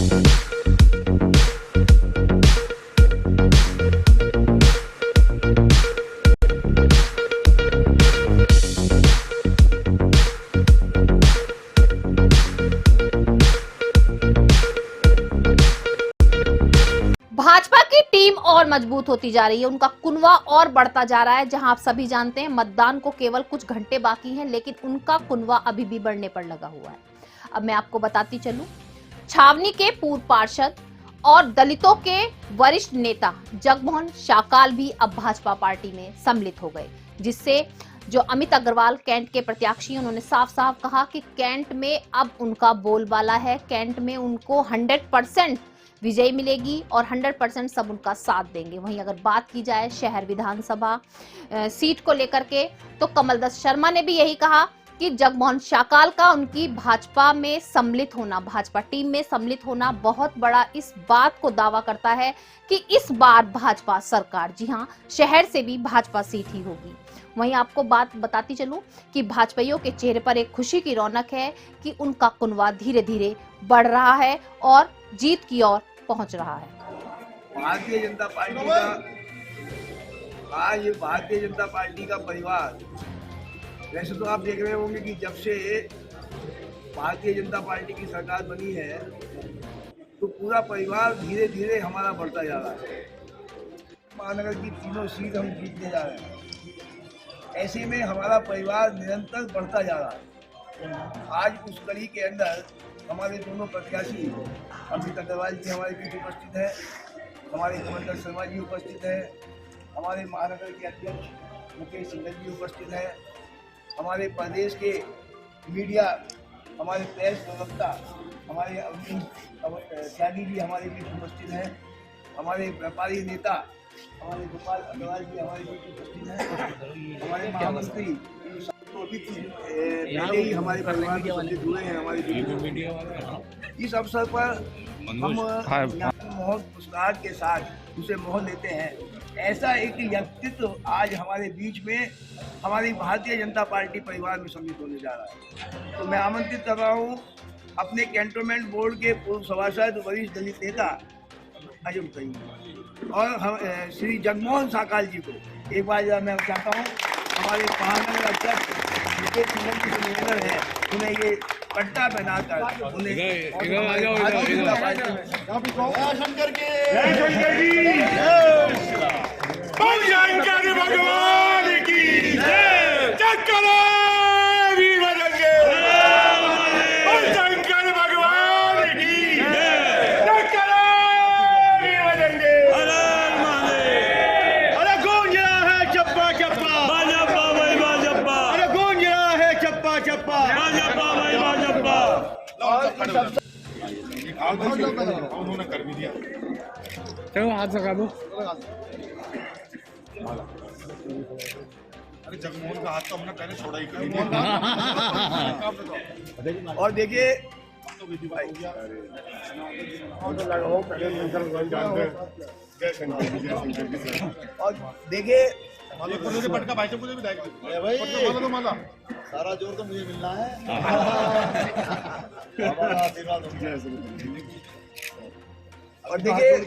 भाजपा की टीम और मजबूत होती जा रही है, उनका कुनवा और बढ़ता जा रहा है। जहां आप सभी जानते हैं मतदान को केवल कुछ घंटे बाकी हैं, लेकिन उनका कुनवा अभी भी बढ़ने पर लगा हुआ है। अब मैं आपको बताती चलूं, छावनी के पूर्व पार्षद और दलितों के वरिष्ठ नेता जगमोहन शाकाल भी अब भाजपा पार्टी में सम्मिलित हो गए, जिससे जो अमित अग्रवाल कैंट के प्रत्याशी, उन्होंने साफ साफ कहा कि कैंट में अब उनका बोलबाला है। कैंट में उनको 100% विजय मिलेगी और 100% सब उनका साथ देंगे। वहीं अगर बात की जाए शहर विधानसभा सीट को लेकर के, तो कमलदस शर्मा ने भी यही कहा कि जगमोहन शाकाल का उनकी भाजपा में सम्मिलित होना, भाजपा टीम में सम्मिलित होना बहुत बड़ा इस बात को दावा करता है कि इस बार भाजपा सरकार, जी हां, शहर से भी भाजपा सीट ही होगी। वहीं आपको बात बताती चलूं कि भाजपाइयों के चेहरे पर एक खुशी की रौनक है कि उनका कुनवा धीरे धीरे बढ़ रहा है और जीत की ओर पहुंच रहा है। भारतीय जनता पार्टी का आज भारतीय जनता पार्टी का परिवार, वैसे तो आप देख रहे होंगे कि जब से भारतीय जनता पार्टी की सरकार बनी है तो पूरा परिवार धीरे धीरे हमारा बढ़ता जा रहा है। महानगर की तीनों सीट हम जीतने जा रहे हैं। ऐसे में हमारा परिवार निरंतर बढ़ता जा रहा है। आज उस कड़ी के अंदर हमारे दोनों प्रत्याशी अमित अग्रवाल जी हमारे बीच उपस्थित है, हमारे कमलदस शर्मा जी उपस्थित है, हमारे महानगर के अध्यक्ष मुकेश सिंघल जी उपस्थित है, हमारे प्रदेश के मीडिया, हमारे प्रेस प्रवक्ता हमारे अवनीश त्यागी जी हमारे बीच उपस्थित हैं, हमारे व्यापारी नेता हमारे गोपाल अग्रवाल जी हमारे बीच उपस्थित हैं, हमारे महामंत्री तो अभी पहले ही हमारे परिवार के बंदे जुड़े हैं हमारे बीच। इस अवसर पर हम मोहन पुरस्कार के साथ उसे मोहन लेते हैं। ऐसा एक व्यक्तित्व आज हमारे बीच में हमारी भारतीय जनता पार्टी परिवार में सम्मिलित होने जा रहा है। तो मैं आमंत्रित कर रहा हूँ अपने कैंटोनमेंट बोर्ड के पूर्व सभासद वरिष्ठ दलित नेता अजम सईद और हम श्री जगमोहन शाकाल जी को एक बार मैं चाहता हूँ हमारे महानगर अध्यक्ष मुकेश सिंघल जी से निवेदन है उन्हें ये पट्टा पहनाकर उन्हें भगवान की उन्होंने कर भी दिया। चलो हाथ लगा दो। अरे जगमोहन का हाथ तो हमने पहले छोड़ा ही और देखिए और देखिए पटका भाई से मुझे भी भाई सारा जोर तो मुझे मिलना है। और देखिए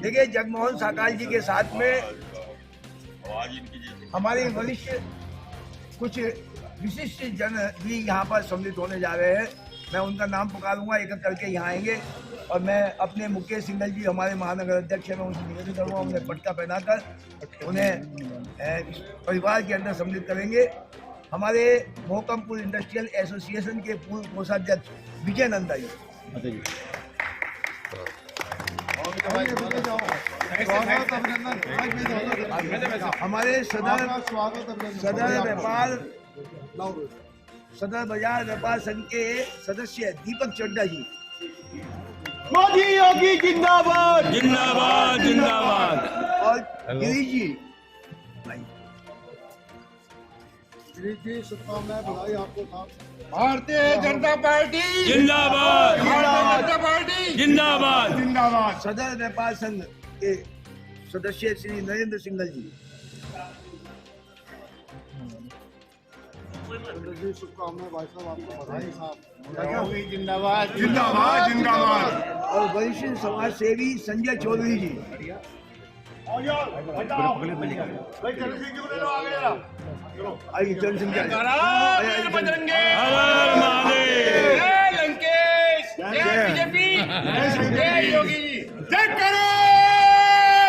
देखिए जगमोहन शाकाल जी के साथ में हमारे वरिष्ठ कुछ विशिष्ट जन भी यहाँ पर सम्मिलित होने जा रहे हैं। मैं उनका नाम पुकारूंगा, एक एक करके यहाँ आएंगे और मैं अपने मुकेश सिंघल जी हमारे महानगर अध्यक्ष हैं, मैं उनसे निवेदन करूँगा उन्हें पटका पहनाकर उन्हें परिवार के अंदर सम्मिलित करेंगे। हमारे मोहकमपुर इंडस्ट्रियल एसोसिएशन के पूर्व कोषाध्यक्ष विजय नंदा जी, हमारे सदर बाजार व्यापार संघ के सदस्य दीपक चड्डा जी, मोदी योगी जिंदाबाद जिंदाबाद जिंदाबाद, और गिरीश जी शुभकामनाएं, बधाई आपको। भारतीय जनता पार्टी जिंदाबाद, भारतीय जनता पार्टी जिंदाबाद जिंदाबाद। सदर व्यापार संघ के सदस्य श्री नरेंद्र सिंघल जी, शुभकामनाएं भाई साहब, आपको बधाई साहब। योगी जिंदाबाद जिंदाबाद जिंदाबाद। और वरिष्ठ समाज सेवी संजय चौधरी जी। आइए चरण सिंह जी। बजरंगे हर महादेव। जय लंकेश, जय बीजेपी, जय योगी जी, जय करो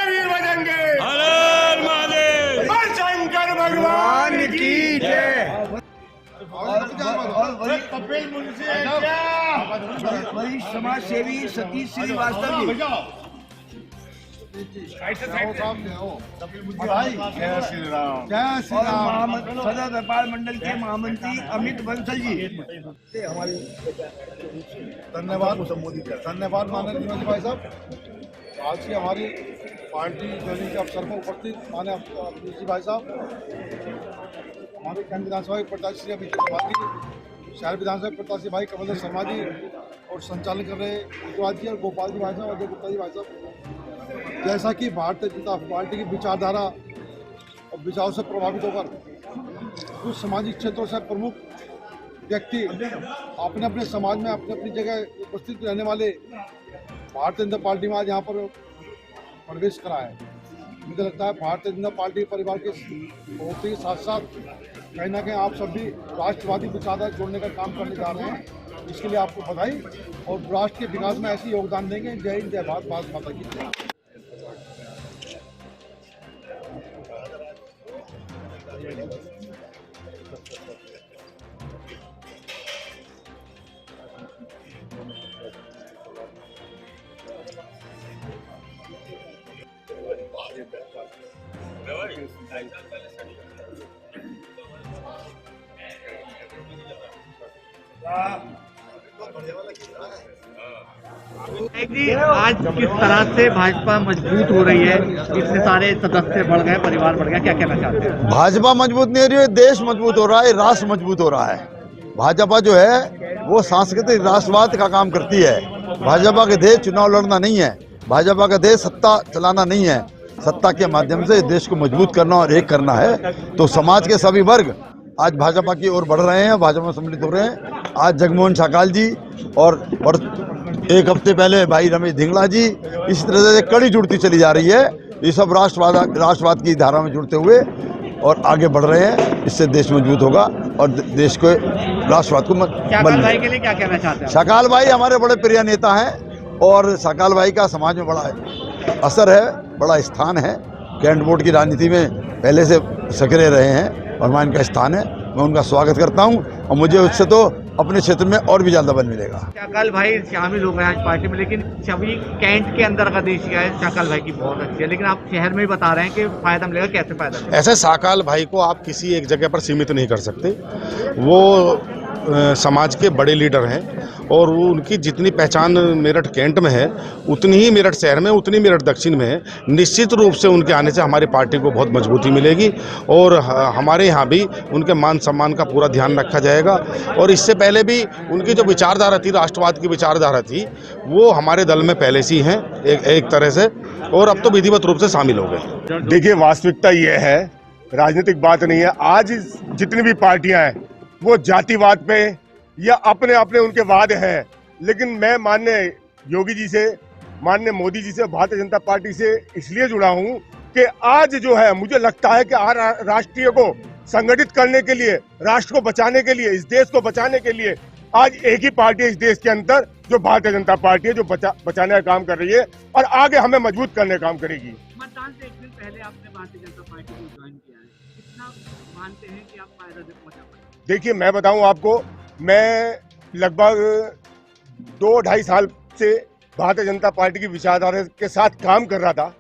वीर बजरंगे। हर महादेव। शंकर भगवान की जय। और कपिल मुंशी है क्या? वरिष्ठ समाज सेवी सतीश श्रीवास्तव जी। जय श्री राम। जय श्री और राम। सदर व्यापार मंडल के महामंत्री अमित बंसल जी। हमारे धन्यवाद, धन्यवाद माननीय विनोद भाई साहब। आज की हमारी पार्टी ज्वाइनिंग के अवसर पर उपस्थित माननीय अभिजीत जी भाई साहब, हमारे कैंट विधानसभा के प्रत्याशी श्री अभिजीत त्रिपाठी, शहर विधानसभा के प्रत्याशी भाई कमल शर्मा जी और संचालन कर रहे युवराज जी और गोपाल जी भाई साहब, अजय गुप्ता जी भाई साहब। जैसा कि भारतीय जनता पार्टी की विचारधारा और विचारों से प्रभावित होकर कुछ सामाजिक क्षेत्रों से प्रमुख व्यक्ति अपने अपने समाज में अपनी अपनी जगह उपस्थित रहने वाले भारतीय जनता पार्टी में आज यहाँ पर प्रवेश करा है। मुझे लगता है भारतीय जनता पार्टी परिवार के होते ही साथ साथ कहीं ना कहीं आप सब भी राष्ट्रवादी विचारधारा जोड़ने का काम करने जा रहे हैं। इसके लिए आपको बधाई और राष्ट्र के विकास में ऐसे योगदान देंगे। जय हिंद, जय भारत, भारत माता की जय। जी, आज किस तरह से भाजपा मजबूत हो रही है, इतने सारे सदस्य बढ़ गए, परिवार बढ़ गया, क्या कहना चाहते हैं? भाजपा मजबूत नहीं हो रही है, देश मजबूत हो रहा है, राष्ट्र मजबूत हो रहा है। भाजपा जो है वो सांस्कृतिक राष्ट्रवाद का काम करती है। भाजपा के ध्येय चुनाव लड़ना नहीं है, भाजपा का ध्येय सत्ता चलाना नहीं है, सत्ता के माध्यम से देश को मजबूत करना और एक करना है। तो समाज के सभी वर्ग आज भाजपा की ओर बढ़ रहे हैं, भाजपा में सम्मिलित हो रहे हैं। आज जगमोहन शाकाल जी और एक हफ्ते पहले भाई रमेश धिंगला जी, इस तरह से कड़ी जुड़ती चली जा रही है। ये सब राष्ट्रवाद की धारा में जुड़ते हुए और आगे बढ़ रहे हैं। इससे देश मजबूत होगा और देश को राष्ट्रवाद को शाकाल भाई के लिए क्या कहना चाहते हैं? शाकाल भाई हमारे बड़े प्रिय नेता हैं और शाकाल भाई का समाज में बड़ा असर है, बड़ा स्थान है। कैंट बोर्ड की राजनीति में पहले से सक्रिय रहे हैं और वहाँ इनका स्थान है। मैं उनका स्वागत करता हूँ और मुझे उससे तो अपने क्षेत्र में और भी ज्यादा बल मिलेगा। शाकाल भाई शामिल हो गए आज पार्टी में, लेकिन सभी कैंट के अंदर का देश क्या है, शाकाल भाई की बहुत अच्छी है, लेकिन आप शहर में ही बता रहे हैं कि फायदा मिलेगा, कैसे फायदा मिलेगा? ऐसे शाकाल भाई को आप किसी एक जगह पर सीमित नहीं कर सकते। वो समाज के बड़े लीडर हैं और वो उनकी जितनी पहचान मेरठ कैंट में है उतनी ही मेरठ शहर में, उतनी मेरठ दक्षिण में है। निश्चित रूप से उनके आने से हमारी पार्टी को बहुत मजबूती मिलेगी और हमारे यहाँ भी उनके मान सम्मान का पूरा ध्यान रखा जाएगा। और इससे पहले भी उनकी जो विचारधारा थी, राष्ट्रवाद की विचारधारा थी, वो हमारे दल में पहले से ही हैं एक तरह से, और अब तो विधिवत रूप से शामिल हो गए। देखिए, वास्तविकता ये है, राजनीतिक बात नहीं है। आज जितनी भी पार्टियां हैं वो जातिवाद पे या अपने अपने उनके वाद हैं, लेकिन मैं माननीय योगी जी से, माननीय मोदी जी से, भारतीय जनता पार्टी से इसलिए जुड़ा हूं कि आज जो है मुझे लगता है कि राष्ट्रीय को संगठित करने के लिए, राष्ट्र को बचाने के लिए, इस देश को बचाने के लिए आज एक ही पार्टी है इस देश के अंदर, जो भारतीय जनता पार्टी है, जो बचाने का काम कर रही है और आगे हमें मजबूत करने का काम करेगी। मतदान से एक दिन पहले आपने भारतीय जनता पार्टी को ज्वाइन किया है, कितना मानते हैं कि आप फायदा पहुंचा पाएंगे? देखिए, मैं बताऊं आपको, मैं लगभग 2-2.5 साल से भारतीय जनता पार्टी की विचारधारा के साथ काम कर रहा था।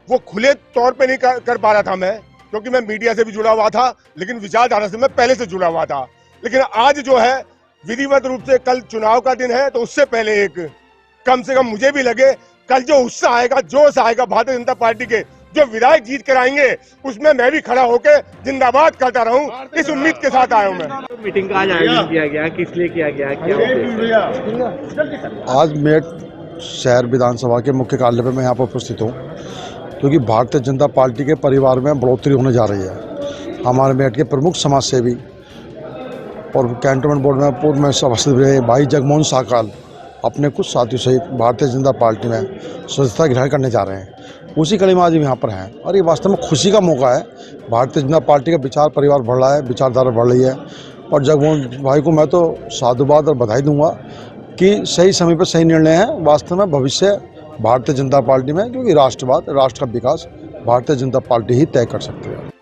वो खुले तौर पे नहीं कर पा रहा था मैं, क्योंकि मैं मीडिया से भी जुड़ा हुआ था, लेकिन विचारधारा से मैं पहले से जुड़ा हुआ था। लेकिन आज जो है विधिवत रूप से, कल चुनाव का दिन है, तो उससे पहले एक कम से कम मुझे भी लगे कल जो उत्साह आएगा, जोश आएगा भारतीय जनता पार्टी के जो विधायक जीत कराएंगे, उसमें मैं भी खड़ा होकर जिंदाबाद करता रहूं, इस उम्मीद के साथ आया हूं मैं। मीटिंग का आज आयोजन किया गया, किस लिए किया गया, क्या? आज मेरठ शहर विधानसभा के मुख्य कार्यालय पर मैं यहाँ पर उपस्थित हूँ क्योंकि भारतीय जनता पार्टी के परिवार में बढ़ोतरी होने जा रही है। हमारे मेरठ के प्रमुख समाज सेवी और कैंटोनमेंट बोर्ड में पूर्व में सभासद रहे भाई जगमोहन साकाल अपने कुछ साथियों सहित भारतीय जनता पार्टी में सदस्यता ग्रहण करने जा रहे हैं। उसी कड़ी में आज हम यहाँ पर हैं और ये वास्तव में खुशी का मौका है। भारतीय जनता पार्टी का विचार परिवार बढ़ रहा है, विचारधारा बढ़ रही है और जगमोहन भाई को मैं तो साधुवाद और बधाई दूंगा कि सही समय पर सही निर्णय है। वास्तव में भविष्य भारतीय जनता पार्टी में, क्योंकि राष्ट्रवाद, राष्ट्र का विकास भारतीय जनता पार्टी ही तय कर सकती है।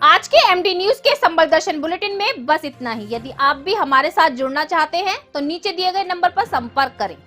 आज के एमडी न्यूज के संबल दर्शन बुलेटिन में बस इतना ही। यदि आप भी हमारे साथ जुड़ना चाहते हैं तो नीचे दिए गए नंबर पर संपर्क करें।